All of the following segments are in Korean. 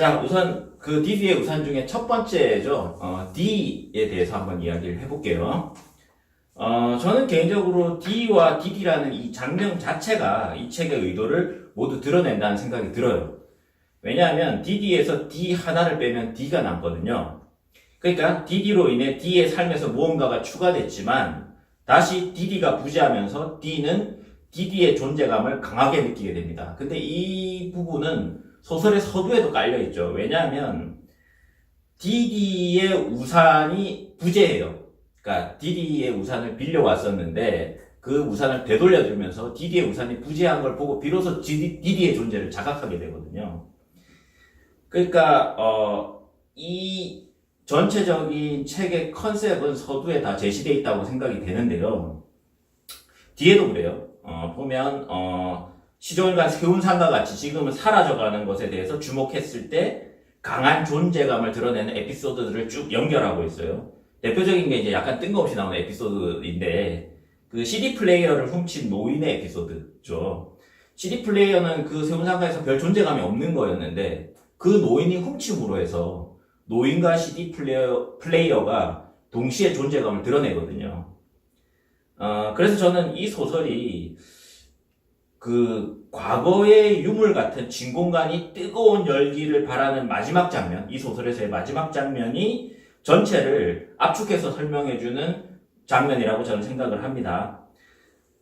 자, 우선 그 디디의 우산 중에 첫 번째죠. D에 대해서 한번 이야기를 해볼게요. 저는 개인적으로 D와 DD라는 이 장명 자체가 이 책의 의도를 모두 드러낸다는 생각이 들어요. 왜냐하면 DD에서 D 하나를 빼면 D가 남거든요. 그러니까 DD로 인해 D의 삶에서 무언가가 추가됐지만 다시 DD가 부재하면서 D는 DD의 존재감을 강하게 느끼게 됩니다. 근데 이 부분은 소설의 서두에도 깔려있죠. 왜냐하면 DD의 우산이 부재해요. 그러니까 DD의 우산을 빌려왔었는데 그 우산을 되돌려주면서 DD의 우산이 부재한 걸 보고 비로소 DD의 존재를 자각하게 되거든요. 그러니까 이 전체적인 책의 컨셉은 서두에 다 제시되어 있다고 생각이 되는데요. 뒤에도 그래요. 보면 시종일관 세운상과 같이 지금은 사라져가는 것에 대해서 주목했을 때 강한 존재감을 드러내는 에피소드들을 쭉 연결하고 있어요. 대표적인 게 이제 약간 뜬금없이 나오는 에피소드인데 그 CD 플레이어를 훔친 노인의 에피소드죠. CD 플레이어는 그 세운상가에서 별 존재감이 없는 거였는데 그 노인이 훔침으로 해서 노인과 CD 플레이어가 동시에 존재감을 드러내거든요. 그래서 저는 이 소설이 그 과거의 유물 같은 진공관이 뜨거운 열기를 발하는 마지막 장면, 이 소설에서의 마지막 장면이 전체를 압축해서 설명해주는 장면이라고 저는 생각을 합니다.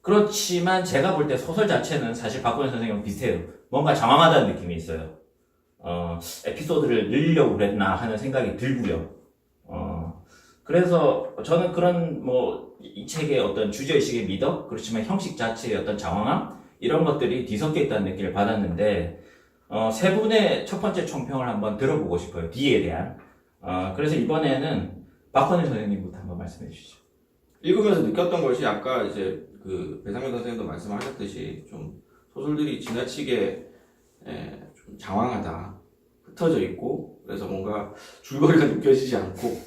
그렇지만 제가 볼 때 소설 자체는 사실 박건일 선생님과 비슷해요. 뭔가 장황하다는 느낌이 있어요. 에피소드를 늘리려고 그랬나 하는 생각이 들고요. 그래서 저는 그런 이 책의 어떤 주제의식의 미덕, 그렇지만 형식 자체의 어떤 장황함, 이런 것들이 뒤섞여 있다는 느낌을 받았는데, 세 분의 첫 번째 총평을 한번 들어보고 싶어요. D에 대한. 그래서 이번에는 박헌일 선생님부터 한번 말씀해 주시죠. 읽으면서 느꼈던 것이 아까 이제 그 배상현 선생님도 말씀하셨듯이 좀 소설들이 지나치게 좀 장황하다, 흩어져 있고, 그래서 뭔가 줄거리가 느껴지지 않고,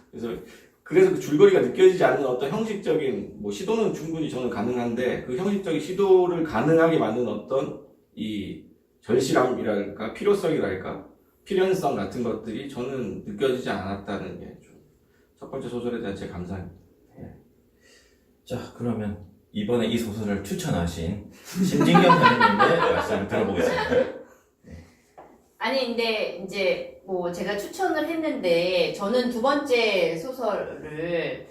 그래서 그 줄거리가 느껴지지 않는 어떤 형식적인 시도는 충분히 저는 가능한데 그 형식적인 시도를 가능하게 만든 어떤 이 절실함이랄까 필요성이랄까 필연성 같은 것들이 저는 느껴지지 않았다는 게 좀 첫 번째 소설에 대한 제 감상입니다. 자, 그러면 이번에 이 소설을 추천하신 심진경 선생님의 말씀을 들어보겠습니다. 아니 근데 이제 제가 추천을 했는데 저는 두 번째 소설을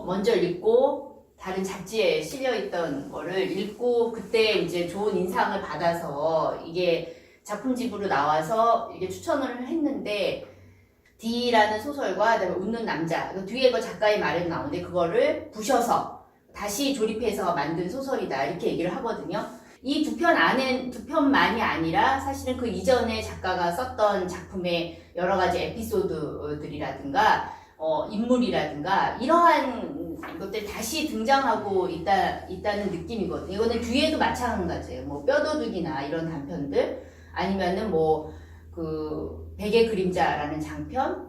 먼저 읽고 다른 잡지에 실려 있던 거를 읽고 그때 이제 좋은 인상을 받아서 이게 작품집으로 나와서 이게 추천을 했는데 D라는 소설과 그다음에 웃는 남자 뒤에 그 작가의 말은 나오는데 그거를 부셔서 다시 조립해서 만든 소설이다 이렇게 얘기를 하거든요. 이 두 편만이 아니라 사실은 그 이전에 작가가 썼던 작품의 여러 가지 에피소드들이라든가 인물이라든가 이러한 것들이 다시 등장하고 있다는 느낌이거든요. 이거는 뒤에도 마찬가지예요. 뼈도둑이나 이런 단편들 아니면은 그 백의 그림자라는 장편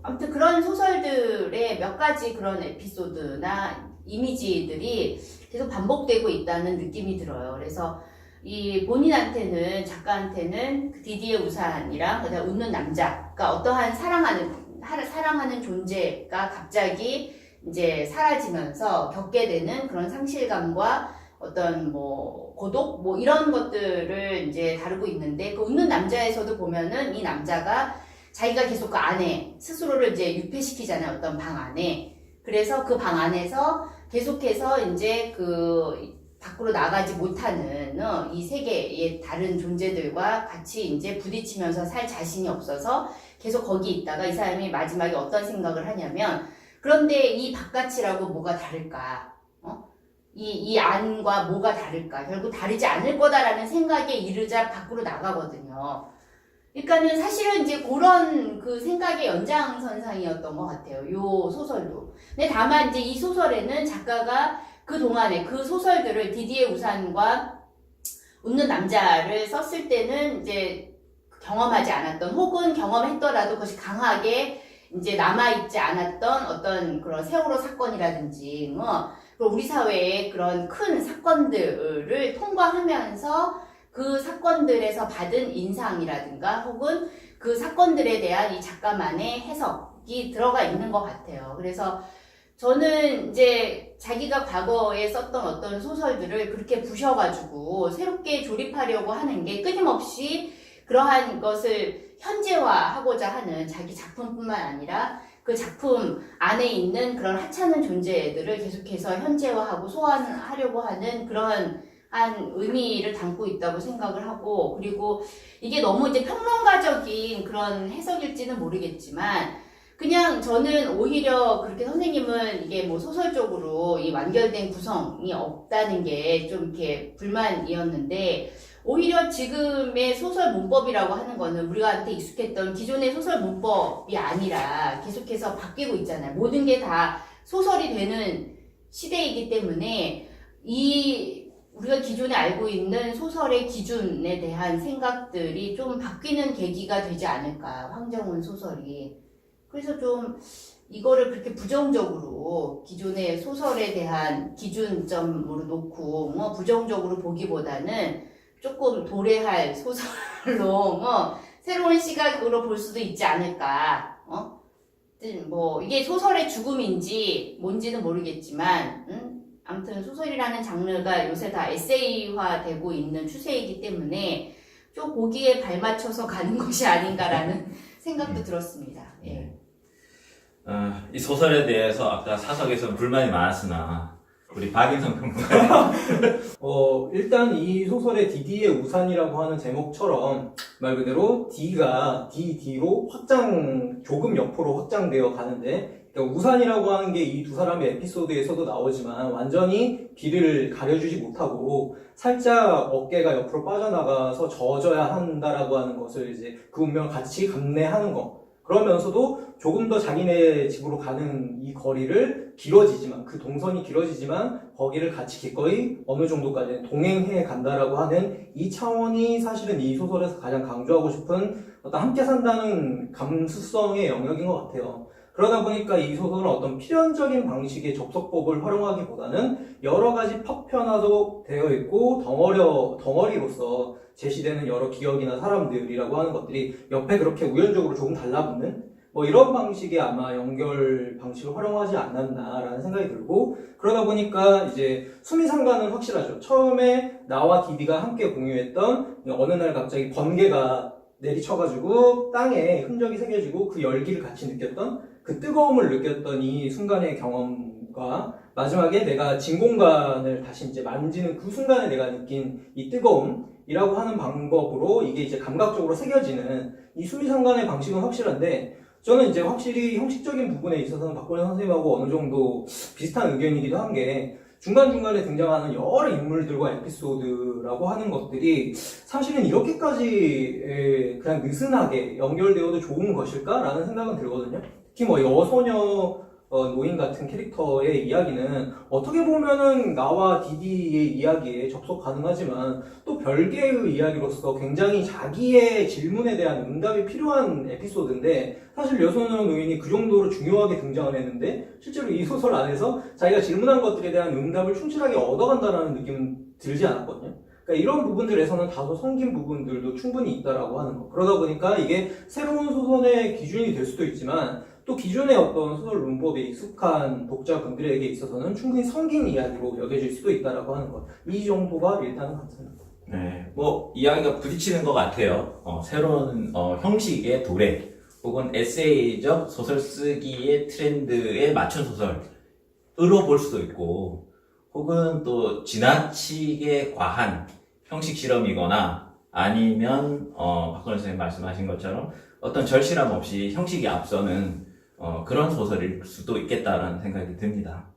아무튼 그런 소설들의 몇 가지 그런 에피소드나 이미지들이 계속 반복되고 있다는 느낌이 들어요. 그래서 이 본인한테는 작가한테는 그 디디의 우산이랑 그다음 웃는 남자가 어떠한 사랑하는 존재가 갑자기 이제 사라지면서 겪게 되는 그런 상실감과 어떤 고독 이런 것들을 이제 다루고 있는데 그 웃는 남자에서도 보면은 이 남자가 자기가 계속 그 안에 스스로를 이제 유폐시키잖아요. 어떤 방 안에. 그래서 그 방 안에서 계속해서 이제 그 밖으로 나가지 못하는 이 세계의 다른 존재들과 같이 이제 부딪히면서 살 자신이 없어서 계속 거기 있다가 이 사람이 마지막에 어떤 생각을 하냐면 그런데 이 바깥이라고 뭐가 다를까? 이 안과 뭐가 다를까? 결국 다르지 않을 거다라는 생각에 이르자 밖으로 나가거든요. 그러니까는 사실은 이제 그런 그 생각의 연장선상이었던 것 같아요. 요 소설도. 근데 다만 이제 이 소설에는 작가가 그 동안에 그 소설들을 디디의 우산과 웃는 남자를 썼을 때는 이제 경험하지 않았던 혹은 경험했더라도 그것이 강하게 이제 남아있지 않았던 어떤 그런 세월호 사건이라든지 우리 사회의 그런 큰 사건들을 통과하면서 그 사건들에서 받은 인상이라든가 혹은 그 사건들에 대한 이 작가만의 해석이 들어가 있는 것 같아요. 그래서 저는 이제 자기가 과거에 썼던 어떤 소설들을 그렇게 부셔가지고 새롭게 조립하려고 하는 게 끊임없이 그러한 것을 현재화하고자 하는 자기 작품뿐만 아니라 그 작품 안에 있는 그런 하찮은 존재들을 계속해서 현재화하고 소환하려고 하는 그런 한 의미를 담고 있다고 생각을 하고, 그리고 이게 너무 이제 평론가적인 그런 해석일지는 모르겠지만 그냥 저는 오히려 그렇게 선생님은 이게 뭐 소설적으로 이 완결된 구성이 없다는 게 좀 이렇게 불만이었는데, 오히려 지금의 소설 문법이라고 하는 거는 우리한테 익숙했던 기존의 소설 문법이 아니라 계속해서 바뀌고 있잖아요. 모든 게 다 소설이 되는 시대이기 때문에 우리가 기존에 알고 있는 소설의 기준에 대한 생각들이 좀 바뀌는 계기가 되지 않을까, 황정은 소설이. 그래서 좀 이거를 그렇게 부정적으로 기존의 소설에 대한 기준점으로 놓고 뭐 부정적으로 보기보다는 조금 도래할 소설로 새로운 시각으로 볼 수도 있지 않을까. 뭐 이게 소설의 죽음인지 뭔지는 모르겠지만 아무튼 소설이라는 장르가 요새 다 에세이화 되고 있는 추세이기 때문에 좀 거기에 발맞춰서 가는 것이 아닌가라는 생각도 들었습니다. 예. 이 소설에 대해서 아까 사석에서 불만이 많았으나 우리 박인성 평론가 일단 이 소설의 디디의 우산이라고 하는 제목처럼 말 그대로 D로 조금 옆으로 확장되어 가는데, 그러니까 우산이라고 하는 게 이 두 사람의 에피소드에서도 나오지만 완전히 D를 가려주지 못하고 살짝 어깨가 옆으로 빠져나가서 젖어야 한다라고 하는 것을 이제 그 운명을 같이 감내하는 거. 그러면서도 조금 더 자기네 집으로 가는 이 거리를 그 동선이 길어지지만 거기를 같이 기꺼이 어느 정도까지 동행해 간다라고 하는 이 차원이 사실은 이 소설에서 가장 강조하고 싶은 어떤 함께 산다는 감수성의 영역인 것 같아요. 그러다 보니까 이 소설은 어떤 필연적인 방식의 접속법을 활용하기보다는 여러 가지 파편화도 되어 있고 덩어리로서 제시되는 여러 기억이나 사람들이라고 하는 것들이 옆에 그렇게 우연적으로 조금 달라붙는 뭐 이런 방식의 아마 연결 방식을 활용하지 않았나라는 생각이 들고, 그러다 보니까 이제 수미상관은 확실하죠. 처음에 나와 디디가 함께 공유했던 어느 날 갑자기 번개가 내리쳐가지고 땅에 흔적이 새겨지고 그 열기를 같이 느꼈던, 그 뜨거움을 느꼈던 이 순간의 경험과 마지막에 내가 진공관을 다시 이제 만지는 그 순간에 내가 느낀 이 뜨거움이라고 하는 방법으로 이게 이제 감각적으로 새겨지는 이 수미상관의 방식은 확실한데, 저는 이제 확실히 형식적인 부분에 있어서는 박건영 선생님하고 어느 정도 비슷한 의견이기도 한 게, 중간중간에 등장하는 여러 인물들과 에피소드라고 하는 것들이 사실은 이렇게까지 그냥 느슨하게 연결되어도 좋은 것일까라는 생각은 들거든요. 특히 뭐 여소녀 노인 같은 캐릭터의 이야기는 어떻게 보면은 나와 디디의 이야기에 접속 가능하지만 또 별개의 이야기로서 굉장히 자기의 질문에 대한 응답이 필요한 에피소드인데, 사실 여소녀 노인이 그 정도로 중요하게 등장을 했는데 실제로 이 소설 안에서 자기가 질문한 것들에 대한 응답을 충실하게 얻어간다는 느낌은 들지 않았거든요. 그러니까 이런 부분들에서는 다소 성긴 부분들도 충분히 있다라고 하는 거. 그러다 보니까 이게 새로운 소설의 기준이 될 수도 있지만 또 기존의 어떤 소설 문법에 익숙한 독자분들에게 있어서는 충분히 성긴 이야기로 여겨질 수도 있다라고 하는 것. 이 정도가 일단은 같습니다. 네, 뭐 이야기가 부딪히는 것 같아요. 새로운 형식의 도래 혹은 에세이적 소설 쓰기의 트렌드에 맞춘 소설으로 볼 수도 있고, 혹은 또 지나치게 과한 형식 실험이거나 아니면 박건우 선생님 말씀하신 것처럼 어떤 절실함 없이 형식이 앞서는 그런 소설일 수도 있겠다라는 생각이 듭니다.